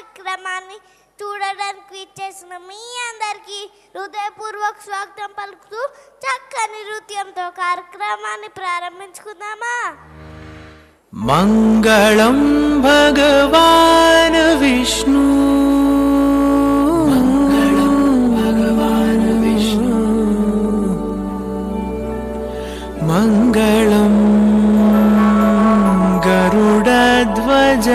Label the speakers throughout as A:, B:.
A: కార్యక్రమాన్ని చూడడానికి ఇచ్చేసిన మీ అందరికీ హృదయపూర్వక స్వాగతం పలుకుతూ చక్కని నృత్యంతో కార్యక్రమాన్ని ప్రారంభించుకుందామా.
B: మంగళం భగవాన్ విష్ణు, మంగళం భగవాన్ విష్ణు, మంగళం గరుడధ్వజ,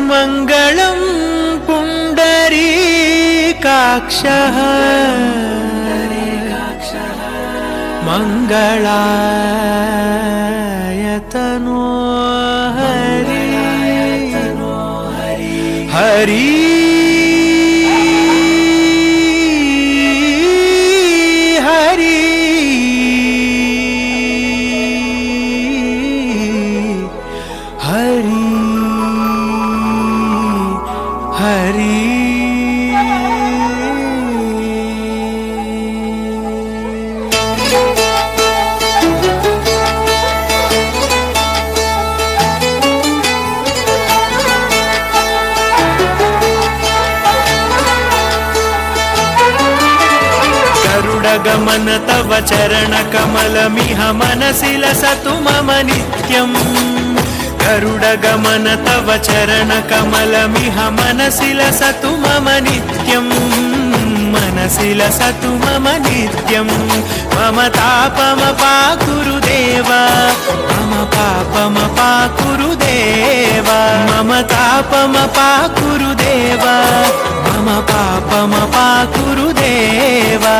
B: మంగళం పుండరీకాక్షః, మంగళాయతనో హరి హరి హరి హరి హరి. గరుడగమన తవ చరణ కమలమిహ మనసి లసతు మమ నిత్యం, గరుడగమన తవ చరణ కమలమిహ మనసి లసతు మమ నిత్యం, మనసి లసతు మమ నిత్యం. మమ తాపమపాకురు దేవా, మమ పాపమపాకురు దేవా, మమ తాపమపాకురు దేవా, మమ పాపమపాకురు దేవా.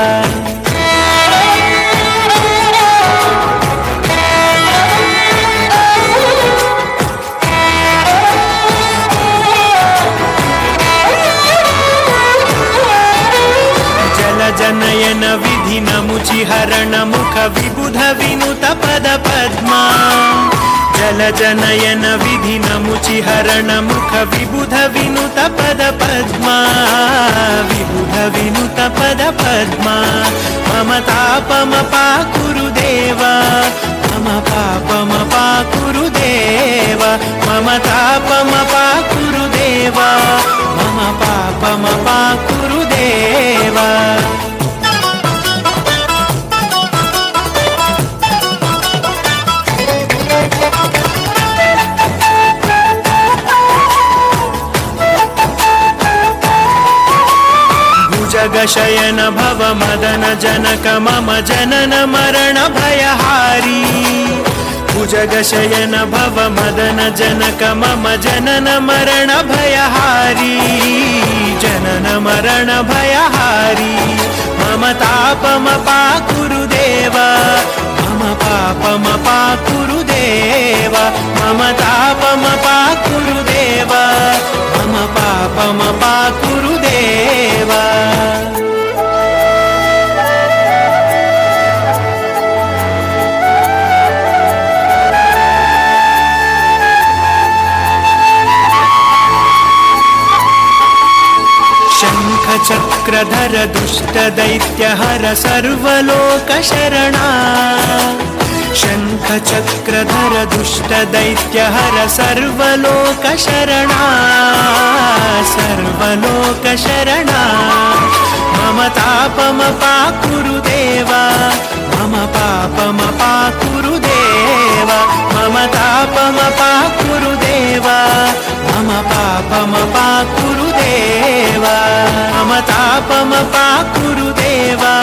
B: జనయన విధి నముచి హరణ ముఖ విబుధ వినుత పద పద్మా, జల జనయన విధి నముచి హరణ ముఖ విబుధ వినుత పద పద్మా, విబుధ వినుత పద పద్మా. మమ తాపమపాకురు దేవా, మమ పాపమపాకురు దేవా, మమ తాపమపాకురు దేవా, మమ పాపమపాకురు దేవా. భుజగశయన భవ మదన జనక మమ జనన మరణ భయహారీ, భుజగశయన భవ మదన జనక మమ జనన మరణ భయహారీ, జనన మరణ భయహారీ. మమ తాపమపాకురు దేవా, మమ పాపమపాకురు దేవా, మమ తాపమపాకురు దేవా, మమ పాపమపాకురు దేవా. శంఖచక్రధర దుష్ట దైత్యహర సర్వలోక శరణా, శంఖచక్రధర దుష్ట దైత్యహర సర్వలోక శరణా, సర్వలోక శరణా. మమ తాపమపాకురు దేవా, మమ పాపమపాకురు దేవా, మమ తాపమపాకురు దేవా, మమ పాపమపాకురు దేవా, మమ తాపమపాకురు దేవా,